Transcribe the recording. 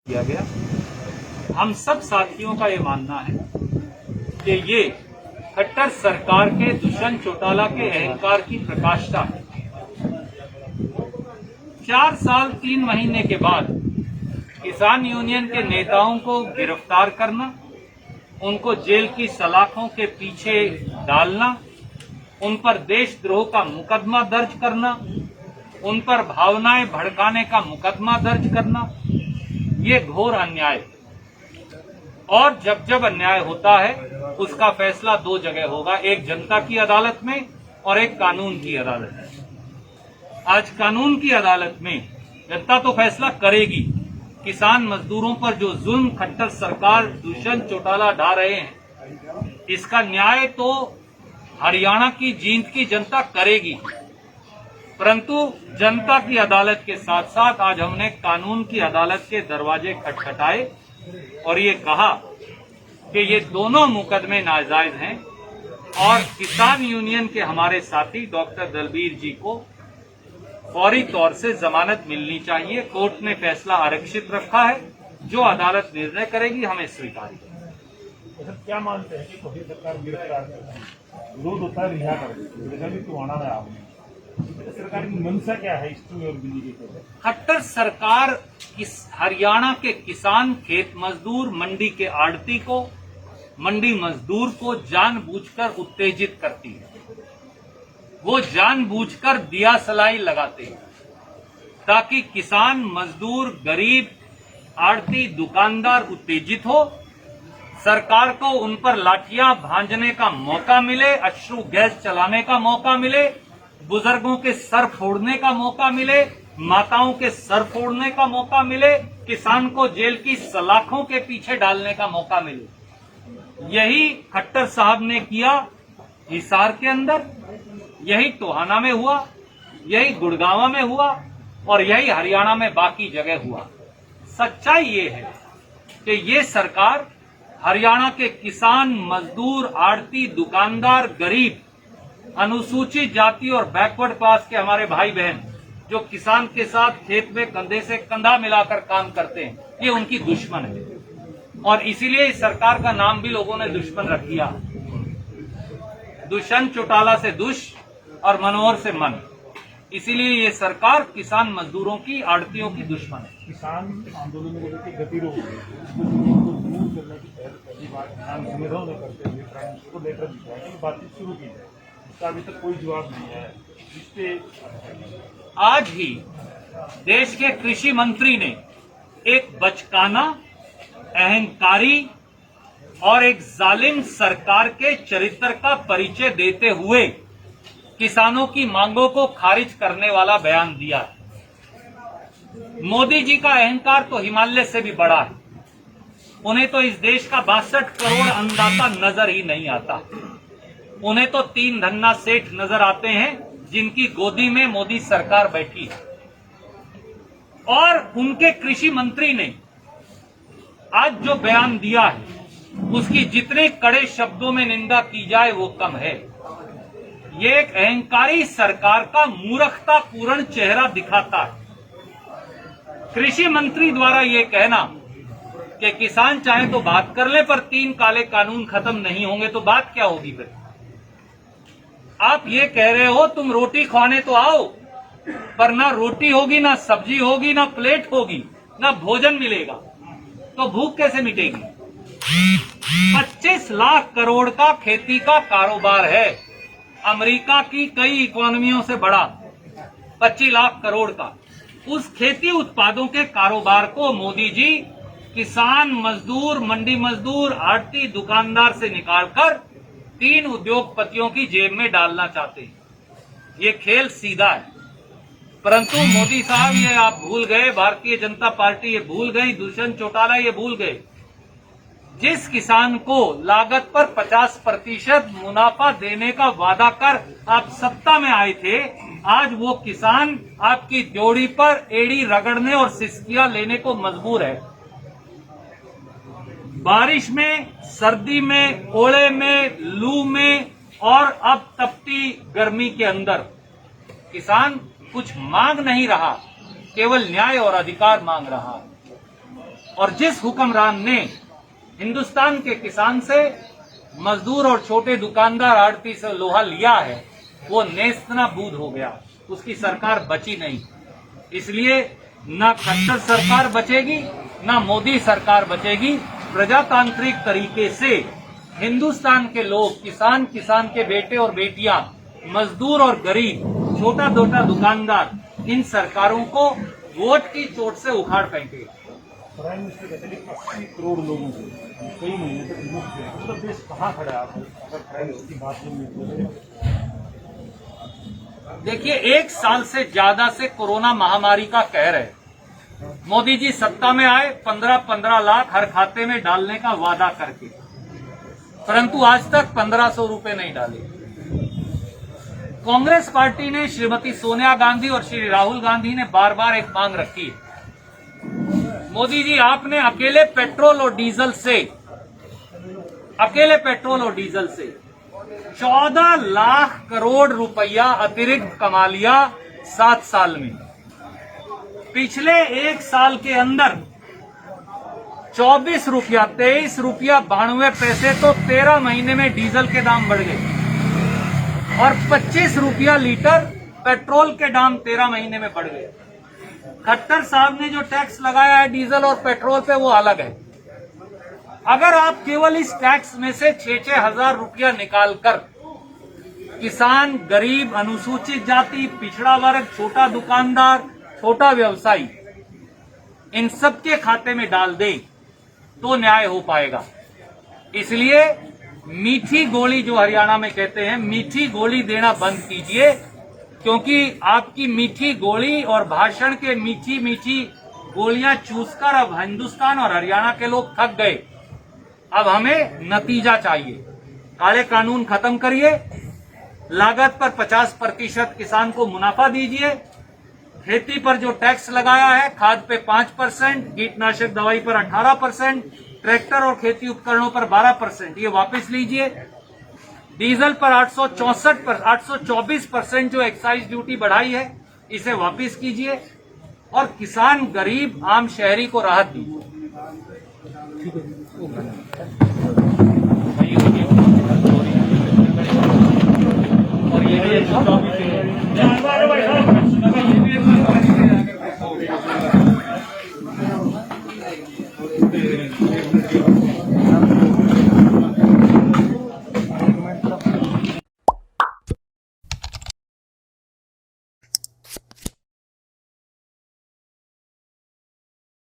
किया गया। हम सब साथियों का ये मानना है कि ये खट्टर सरकार के दुष्यंत चौटाला के अहंकार की प्रकाष्ठा है। 4 साल 3 महीने के बाद किसान यूनियन के नेताओं को गिरफ्तार करना, उनको जेल की सलाखों के पीछे डालना, उन पर देशद्रोह का मुकदमा दर्ज करना, उन पर भावनाएं भड़काने का मुकदमा दर्ज करना, ये घोर अन्याय है। और जब जब अन्याय होता है उसका फैसला 2 जगह होगा, एक जनता की अदालत में और एक कानून की अदालत में। आज कानून की अदालत में जनता तो फैसला करेगी। किसान मजदूरों पर जो जुल्म खट्टर सरकार दुष्यंत चौटाला ढा रहे हैं, इसका न्याय तो हरियाणा की जींद की जनता करेगी। परंतु जनता की अदालत के साथ साथ आज हमने कानून की अदालत के दरवाजे खटखटाए और ये कहा कि ये दोनों मुकदमे नाजायज हैं और किसान यूनियन के हमारे साथी डॉक्टर दलबीर जी को फौरी तौर से जमानत मिलनी चाहिए। कोर्ट ने फैसला आरक्षित रखा है, जो अदालत निर्णय करेगी हमें स्वीकार है। क्या मानते हैं कि कोई सरकार गिरफ्तार विरोध होता है, रिहा कर देती है, तो आना है आपने सरकार की मंशा क्या है इसमें? और बीजेपी खट्टर सरकार इस हरियाणा के किसान, खेत मजदूर, मंडी के आड़ती को, मंडी मजदूर को जानबूझकर उत्तेजित करती है। वो जानबूझकर दिया सलाई लगाते हैं ताकि किसान, मजदूर, गरीब, आड़ती, दुकानदार उत्तेजित हो, सरकार को उन पर लाठियां भांजने का मौका मिले, अश्रु गैस चलाने का मौका मिले, बुजुर्गों के सर फोड़ने का मौका मिले, माताओं के सर फोड़ने का मौका मिले, किसान को जेल की सलाखों के पीछे डालने का मौका मिले। यही खट्टर साहब ने किया हिसार के अंदर, यही टोहाना में हुआ, यही गुड़गांव में हुआ और यही हरियाणा में बाकी जगह हुआ। सच्चाई ये है कि ये सरकार हरियाणा के किसान, मजदूर, आड़ती, दुकानदार, गरीब, अनुसूचित जाति और बैकवर्ड क्लास के हमारे भाई बहन जो किसान के साथ खेत में कंधे से कंधा मिलाकर काम करते हैं, ये उनकी दुश्मन है। और इसीलिए इस सरकार का नाम भी लोगों ने दुश्मन रख दिया। दुष्यंत चौटाला से दुष और मनोहर से मन। इसीलिए ये सरकार किसान मजदूरों की, आड़तियों की दुश्मन है। किसान आंदोलन को लेकर गतिरोध दूर करने की पहली बात किसान संगठनों ने करते हुए उसको लेकर बातचीत शुरू की जाए, इसका अभी तक कोई जवाब नहीं है। इससे आज ही देश के कृषि मंत्री ने एक बचकाना, अहंकारी और एक जालिम सरकार के चरित्र का परिचय देते हुए किसानों की मांगों को खारिज करने वाला बयान दिया है। मोदी जी का अहंकार तो हिमालय से भी बड़ा है। उन्हें तो इस देश का 62 करोड़ अन्नदाता नजर ही नहीं आता। उन्हें तो 3 धन्ना सेठ नजर आते हैं जिनकी गोदी में मोदी सरकार बैठी है। और उनके कृषि मंत्री ने आज जो बयान दिया है उसकी जितने कड़े शब्दों में निंदा की जाए वो कम है। ये एक अहंकारी सरकार का मूर्खतापूर्ण चेहरा दिखाता है। कृषि मंत्री द्वारा ये कहना कि किसान चाहे तो बात कर ले पर 3 काले कानून खत्म नहीं होंगे तो बात क्या होगी फिर? आप ये कह रहे हो तुम रोटी खाने तो आओ, पर ना रोटी होगी, ना सब्जी होगी, ना प्लेट होगी, ना भोजन मिलेगा, तो भूख कैसे मिटेगी? 25 लाख करोड़ का खेती का कारोबार है, अमेरिका की कई इकोनॉमियों से बड़ा 25 लाख करोड़ का। उस खेती उत्पादों के कारोबार को मोदी जी किसान, मजदूर, मंडी मजदूर, आड़ती, दुकानदार से निकालकर 3 उद्योगपतियों की जेब में डालना चाहते हैं। ये खेल सीधा है। परंतु मोदी साहब ये आप भूल गए, भारतीय जनता पार्टी ये भूल गई, दुष्यंत चौटाला ये भूल गए, जिस किसान को लागत पर 50% मुनाफा देने का वादा कर आप सत्ता में आए थे, आज वो किसान आपकी ड्योढ़ी पर एड़ी रगड़ने और सिसकियां लेने को मजबूर है। बारिश में, सर्दी में, ओले में, लू में और अब तपती गर्मी के अंदर किसान कुछ मांग नहीं रहा, केवल न्याय और अधिकार मांग रहा है। और जिस हुक्मरान ने हिंदुस्तान के किसान से, मजदूर और छोटे दुकानदार आड़ती से लोहा लिया है, वो नेस्तनाबूद हो गया, उसकी सरकार बची नहीं। इसलिए ना खट्टर सरकार बचेगी, ना मोदी सरकार बचेगी। प्रजातांत्रिक तरीके से हिंदुस्तान के लोग, किसान, किसान के बेटे और बेटियां, मजदूर और गरीब, छोटा छोटा दुकानदार, इन सरकारों को वोट की चोट से उखाड़ फेंकेगा। प्राइम मिनिस्टर कहते हैं कि 80 करोड़ लोगों को कई महीने तक मुफ्त दिया, मतलब देश कहाँ खड़ा है आप अगर प्राइम मिनिस्टर की बात नहीं। देखिए, 1 साल से ज्यादा से कोरोना महामारी का कहर है। मोदी जी सत्ता में आए 15-15 लाख हर खाते में डालने का वादा करके, परंतु आज तक 1500 रुपए नहीं डाले। कांग्रेस पार्टी ने, श्रीमती सोनिया गांधी और श्री राहुल गांधी ने बार बार एक मांग रखी है, मोदी जी आपने अकेले पेट्रोल और डीजल से 14 लाख करोड़ रुपया अतिरिक्त कमा लिया 7 साल में। पिछले 1 साल के अंदर 24 रुपया, 23 रुपया 92 पैसे तो 13 महीने में डीजल के दाम बढ़ गए, और 25 रुपया लीटर पेट्रोल के दाम 13 महीने में बढ़ गए। खट्टर साहब ने जो टैक्स लगाया है डीजल और पेट्रोल पे, वो अलग है। अगर आप केवल इस टैक्स में से 6-6 हजार रुपया निकालकर किसान, गरीब, अनुसूचित जाति, पिछड़ा वर्ग, छोटा दुकानदार, छोटा व्यवसायी, इन सबके खाते में डाल दे तो न्याय हो पाएगा। इसलिए मीठी गोली, जो हरियाणा में कहते हैं, मीठी गोली देना बंद कीजिए, क्योंकि आपकी मीठी गोली और भाषण के मीठी मीठी गोलियां चूसकर अब हिंदुस्तान और हरियाणा के लोग थक गए। अब हमें नतीजा चाहिए। काले कानून खत्म करिए, लागत पर 50% किसान को मुनाफा दीजिए, खेती पर जो टैक्स लगाया है, खाद पे 5%, कीटनाशक दवाई पर 18%, ट्रैक्टर और खेती उपकरणों पर 12%, ये वापस लीजिए। डीजल पर 824% जो एक्साइज ड्यूटी बढ़ाई है, इसे वापस कीजिए, और किसान, गरीब, आम शहरी को राहत दीजिए। और ये